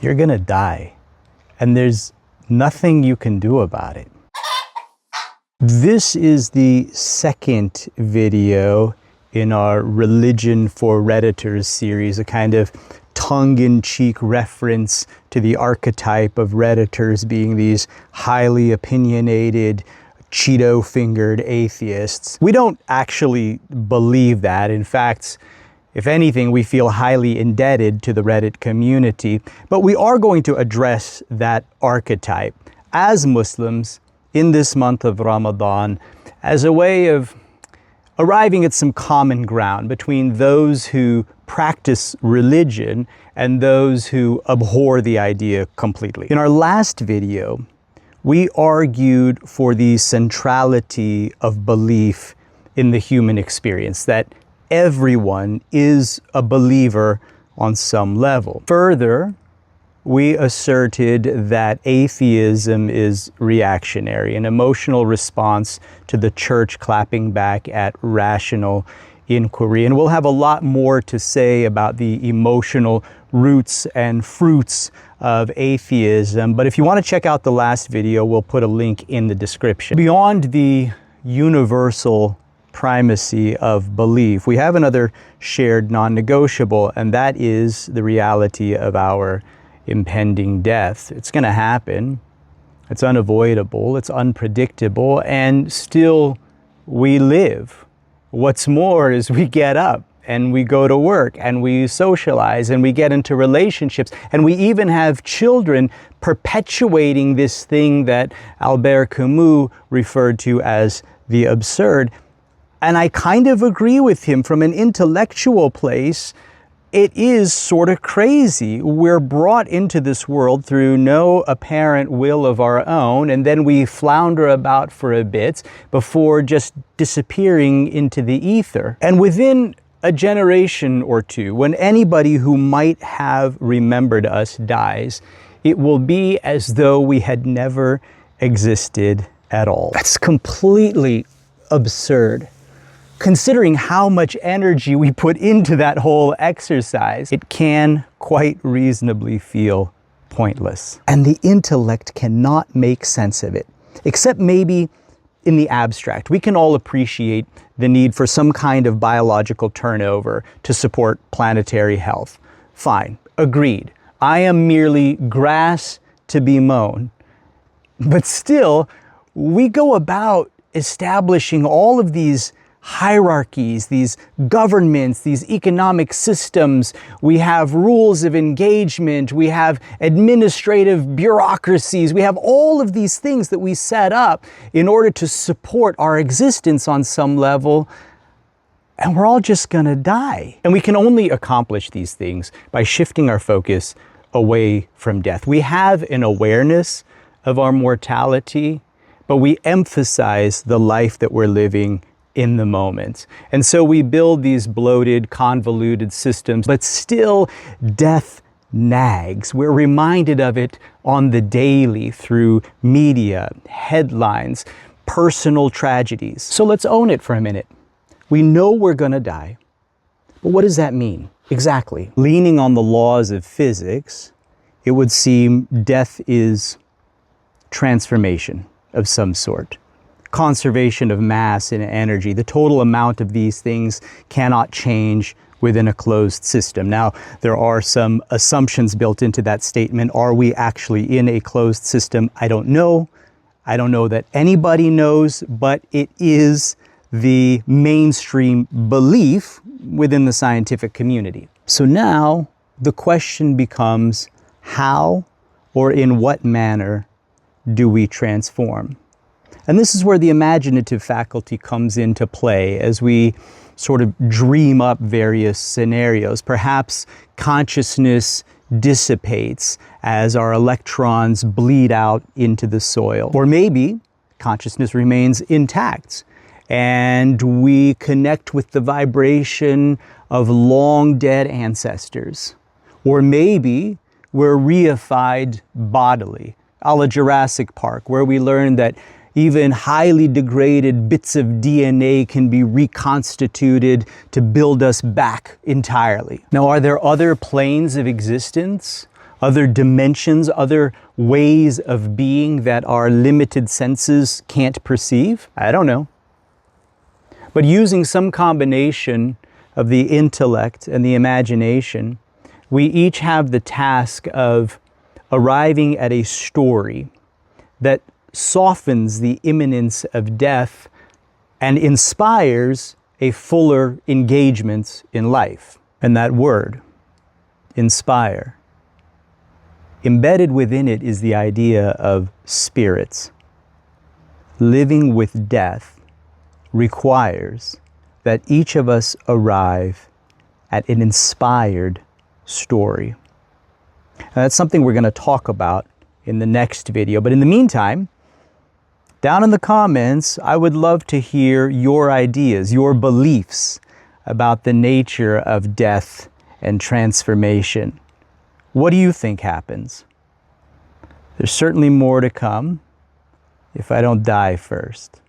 You're gonna die, and there's nothing you can do about it. This is the second video in our Religion for Redditors series, a kind of tongue-in-cheek reference to the archetype of Redditors being these highly opinionated, Cheeto-fingered atheists. We don't actually believe that. In fact, if anything, we feel highly indebted to the Reddit community, but we are going to address that archetype as Muslims in this month of Ramadan as a way of arriving at some common ground between those who practice religion and those who abhor the idea completely. In our last video, we argued for the centrality of belief in the human experience, that everyone is a believer on some level. Further, we asserted that atheism is reactionary, an emotional response to the church clapping back at rational inquiry. And we'll have a lot more to say about the emotional roots and fruits of atheism. But if you want to check out the last video, we'll put a link in the description. Beyond the universal primacy of belief, we have another shared non-negotiable, and that is the reality of our impending death. It's going to happen. It's unavoidable. It's unpredictable. And still, we live. What's more is we get up and we go to work and we socialize and we get into relationships and we even have children, perpetuating this thing that Albert Camus referred to as the absurd. And I kind of agree with him from an intellectual place. It is sort of crazy. We're brought into this world through no apparent will of our own, and then we flounder about for a bit before just disappearing into the ether. And within a generation or two, when anybody who might have remembered us dies, it will be as though we had never existed at all. That's completely absurd. Considering how much energy we put into that whole exercise, it can quite reasonably feel pointless. And the intellect cannot make sense of it, except maybe in the abstract. We can all appreciate the need for some kind of biological turnover to support planetary health. Fine, agreed. I am merely grass to be mown. But still, we go about establishing all of these hierarchies, these governments, these economic systems. We have rules of engagement. We have administrative bureaucracies. We have all of these things that we set up in order to support our existence on some level. And we're all just gonna die. And we can only accomplish these things by shifting our focus away from death. We have an awareness of our mortality, but we emphasize the life that we're living in the moment. And so we build these bloated, convoluted systems, but still death nags. We're reminded of it on the daily through media, headlines, personal tragedies. So let's own it for a minute. We know we're gonna die, but what does that mean exactly? Leaning on the laws of physics, it would seem death is transformation of some sort. Conservation of mass and energy. The total amount of these things cannot change within a closed system. Now, there are some assumptions built into that statement. Are we actually in a closed system? I don't know. I don't know that anybody knows, but it is the mainstream belief within the scientific community. So now the question becomes, how or in what manner do we transform? And this is where the imaginative faculty comes into play as we sort of dream up various scenarios. Perhaps consciousness dissipates as our electrons bleed out into the soil. Or maybe consciousness remains intact and we connect with the vibration of long dead ancestors. Or maybe we're reified bodily, a la Jurassic Park, where we learn that even highly degraded bits of DNA can be reconstituted to build us back entirely. Now, are there other planes of existence? other dimensions, other ways of being that our limited senses can't perceive? I don't know. But using some combination of the intellect and the imagination, we each have the task of arriving at a story that softens the imminence of death and inspires a fuller engagement in life. And that word, inspire, embedded within it is the idea of spirits. Living with death requires that each of us arrive at an inspired story. And that's something we're going to talk about in the next video. But in the meantime, down in the comments, I would love to hear your ideas, your beliefs about the nature of death and transformation. What do you think happens? There's certainly more to come if I don't die first.